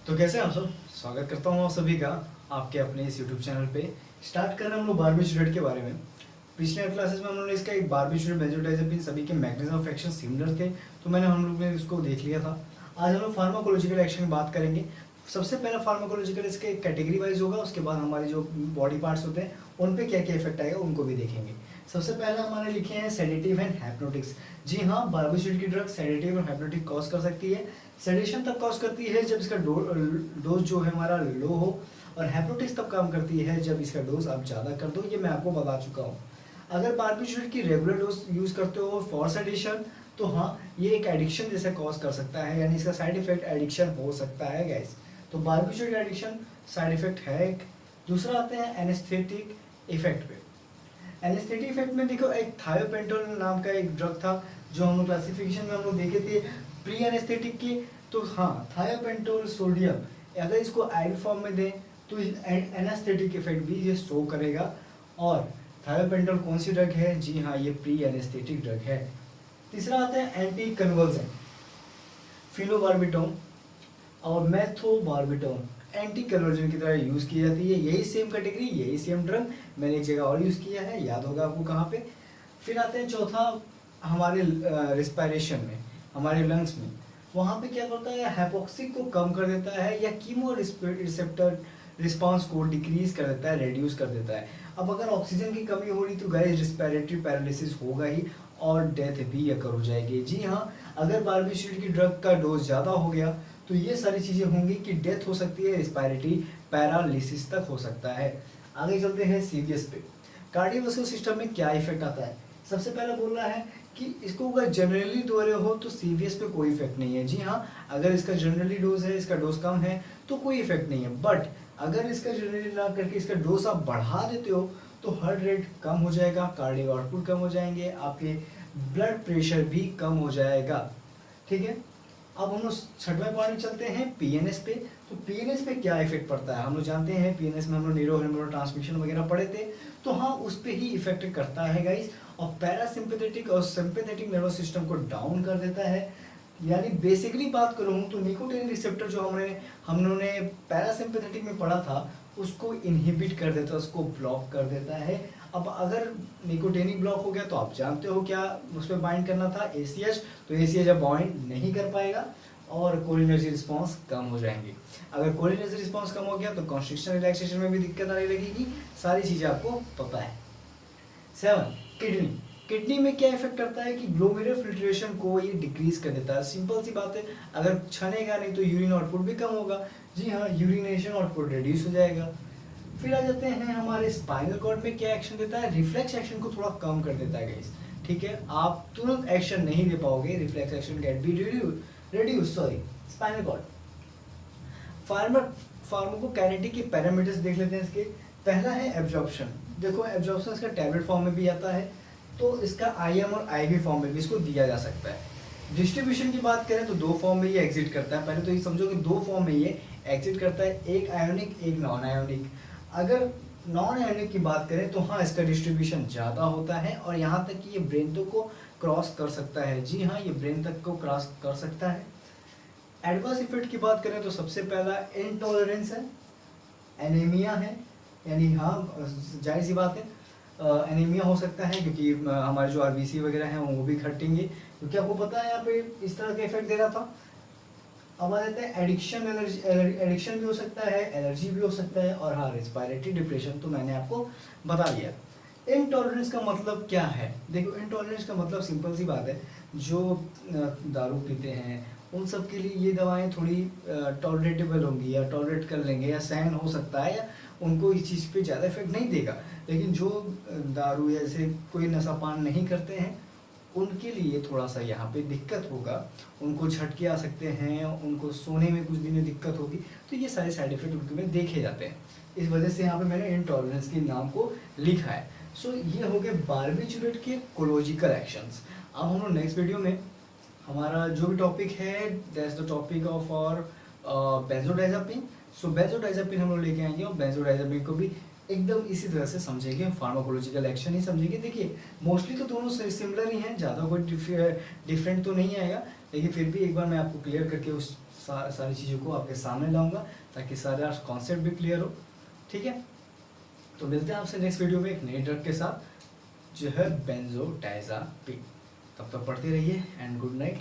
तो कैसे हैं आप सब। स्वागत करता हूँ आप सभी का आपके अपने इस यूट्यूब चैनल पे। स्टार्ट कर रहे हैं हम लोग बारबीट्यूरेट के बारे में। पिछले क्लासेस में हम लोगों ने इसका एक बारबीट्यूरेट बेंजोडाइजेपिन सभी के मैकेनिज्म ऑफ एक्शन सिमिलर थे, तो हम लोग ने इसको देख लिया था। आज हम लोग फार्माकोलॉजिकल एक्शन की बात करेंगे। सबसे पहला फार्माकोलॉजिकल इसके कैटेगरी वाइज होगा, उसके बाद हमारे जो बॉडी पार्ट्स होते हैं उन पे क्या क्या इफेक्ट आएगा उनको भी देखेंगे। सबसे पहला हमारे लिखे हैं सेडेटिव एंड हाइप्नोटिक्स। जी हाँ, बारबीट्यूरेट की ड्रग सेडेटिव और हाइप्नोटिक कॉज कर सकती है। सेडेशन तब कॉज करती है जब इसका डोज जो है हमारा लो हो, और हाइप्नोटिक्स तब काम करती है जब इसका डोज आप ज़्यादा कर दो। ये मैं आपको बता चुका हूँ। अगर बारबीट्यूरेट की रेगुलर डोज यूज़ करते हो फॉर सेडेशन, तो हाँ ये एक एडिक्शन जैसे कॉज कर सकता है, यानी इसका साइड इफेक्ट एडिक्शन हो सकता है गाइस। तो बारबीट्यूरेट एडिक्शन साइड इफेक्ट है एक। दूसरा आते हैं एनेस्थेटिक इफेक्ट पे। एनेस्थेटिक इफेक्ट में देखो, एक थायोपेंटोल नाम का एक ड्रग था जो हम लोग क्लासिफिकेशन में हम लोग देखे थे प्री एनेस्थेटिक की। तो हाँ, थायोपेंटोल सोडियम अगर इसको आइल फॉर्म में दें तो एनेस्थेटिक इफेक्ट भी ये शो करेगा। और थायोपेंटोल कौन सी ड्रग है? जी हाँ, ये प्री एनेस्थेटिक ड्रग है। तीसरा आता है एंटी कन्वर्जन। फिनोबार्बिटोन और मेथोबार्बिटोन एंटी कन्वर्जन की तरह यूज़ की जाती है। यही सेम कैटेगरी, यही सेम ड्रग मैंने एक जगह और यूज़ किया है, याद होगा आपको कहाँ पे। फिर आते हैं चौथा हमारे रिस्पायरेशन में, हमारे लंग्स में। वहाँ पे क्या करता है? हाइपोक्सिक को कम कर देता है या कीमो रिसेप्टर रिस्पांस को डिक्रीज कर देता है, रेड्यूस कर देता है। अब अगर ऑक्सीजन की कमी हो रही तो गाइस रिस्पिरेटरी पैरालिसिस होगा ही और डेथ भी अकर हो जाएगी। जी हाँ, अगर बारबीट्यूरेट की ड्रग का डोज ज़्यादा हो गया तो ये सारी चीज़ें होंगी कि डेथ हो सकती है, रिस्पिरेटरी पैरालिसिस तक हो सकता है। आगे चलते हैं सीवीएस पे। कार्डियोवास्कुलर सिस्टम में क्या इफेक्ट आता है? सबसे पहले बोल रहा है कि इसको अगर जनरली दो रहे हो तो सीवीएस पे कोई इफेक्ट नहीं है। जी हाँ, अगर इसका जनरली डोज है, इसका डोज कम है तो कोई इफेक्ट नहीं है। बट अगर इसका जनरली ना करके इसका डोज आप बढ़ा देते हो तो हार्ट रेट कम हो जाएगा, कार्डियो आउटपुट कम हो जाएंगे, आपके ब्लड प्रेशर भी कम हो जाएगा। ठीक है, अब हम लोग छठवें पॉइंट चलते हैं पीएनएस पे। तो पीएनएस पे क्या इफेक्ट पड़ता है? हम लोग जानते हैं पीएनएस में हम लोग न्यूरो ट्रांसमिशन वगैरह पढ़े थे, तो हाँ उस पर ही इफेक्ट करता है गाइस। और पैरासिम्पैथेटिक और सिंपैथेटिक नर्वस सिस्टम को डाउन कर देता है। यानी बेसिकली बात करूँ तो निकोटिन रिसेप्टर जो हम लोगों ने पैरासिम्पैथेटिक में पढ़ा था उसको इनहिबिट कर देता है, उसको ब्लॉक कर देता है। अब अगर निकोटिनिक ब्लॉक हो गया तो आप जानते हो क्या उस पर बाइंड करना था? ACH। तो ACH अब बाइंड नहीं कर पाएगा और कोलिनर्जी रिस्पॉन्स कम हो जाएंगे। अगर कोलिनर्जी रिस्पॉन्स कम हो गया तो कॉन्स्ट्रिक्शन रिलैक्सेशन में भी दिक्कत आने लगेगी। सारी चीज़ें आपको पता है। 7 किडनी। किडनी में क्या इफेक्ट करता है कि ग्लोमेरुलर फिल्ट्रेशन को ये डिक्रीज कर देता है। सिंपल सी बात है, अगर छनेगा नहीं तो यूरिन आउटपुट भी कम होगा। जी हाँ, यूरिनेशन आउटपुट रिड्यूस हो जाएगा। फिर आ जाते हैं हमारे स्पाइनल कॉर्ड में क्या एक्शन देता है? रिफ्लेक्स एक्शन को थोड़ा कम कर देता है गाइस। ठीक है, आप तुरंत एक्शन नहीं दे पाओगे, reflex action can be reduce spinal cord. Pharmacokinetic के पैरामीटर्स देख लेते हैं इसके। पहला है एब्जॉर्प्शन। देखो एब्जॉर्प्शन इसका टैबलेट फॉर्म में भी आता है, तो इसका IM और IV फॉर्म में भी इसको दिया जा सकता है। डिस्ट्रीब्यूशन की बात करें तो दो फॉर्म में ये एग्जिट करता है। पहले तो ये समझो कि दो फॉर्म में ये एग्जिट करता है, एक आयोनिक एक नॉन आयोनिक। अगर नॉन आयोनिक की बात करें तो हाँ इसका डिस्ट्रीब्यूशन ज़्यादा होता है और यहाँ तक कि ये ब्रेन तक को क्रॉस कर सकता है। जी हाँ, ये ब्रेन तक को क्रॉस कर सकता है। एडवर्स इफेक्ट की बात करें तो सबसे पहला इंटॉलरेंस है, एनीमिया है, यानी हाँ जाहिर सी बात है एनीमिया हो सकता है क्योंकि हमारे जो RBC वगैरह हैं वो भी घटेंगे, क्योंकि आपको पता है यहाँ पे इस तरह का इफेक्ट दे रहा था। अब आ जाता है एडिक्शन। एडिक्शन भी हो सकता है, एलर्जी भी हो सकता है, और हाँ रेस्पिरेटरी डिप्रेशन तो मैंने आपको बता दिया। इनटॉलरेंस का मतलब क्या है? देखो इनटॉलरेंस का मतलब सिंपल सी बात है, जो दारू पीते हैं उन सब के लिए ये दवाएं थोड़ी टॉलरेटेबल होंगी या टॉलरेट कर लेंगे या सहन हो सकता है, या उनको इस चीज़ पे ज़्यादा इफेक्ट नहीं देगा। लेकिन जो दारू या ऐसे कोई नशापान नहीं करते हैं उनके लिए थोड़ा सा यहाँ पे दिक्कत होगा, उनको झटके आ सकते हैं, उनको सोने में कुछ दिनों दिक्कत होगी। तो ये सारे साइड इफेक्ट उनके में देखे जाते हैं। इस वजह से यहाँ पे मैंने इनटॉलरेंस के नाम को लिखा है। सो ये हो गए बारबीट्यूरेट के कोलॉजिकल एक्शंस। अब हम लोग नेक्स्ट वीडियो में हमारा जो भी टॉपिक है दैट्स द टॉपिक ऑफ और बेंजोडाइजापिन। सो बेंजोडाइजापिन हम लोग लेके आएंगे और बेंजोडाइजापिन को भी एकदम इसी तरह से समझेंगे, फार्माकोलॉजिकल एक्शन ही समझेंगे। देखिए मोस्टली तो दोनों सिमिलर ही हैं, ज़्यादा कोई डिफरेंट तो नहीं आएगा, लेकिन फिर भी एक बार मैं आपको क्लियर करके उस सारी चीज़ों को आपके सामने लाऊंगा ताकि सारे कॉन्सेप्ट भी क्लियर हो। ठीक है, तो मिलते हैं आपसे नेक्स्ट वीडियो में एक नई ड्रग के साथ जो है बेंजोडाइज़ेपिन। तब तक पढ़ते रहिए एंड गुड नाइट।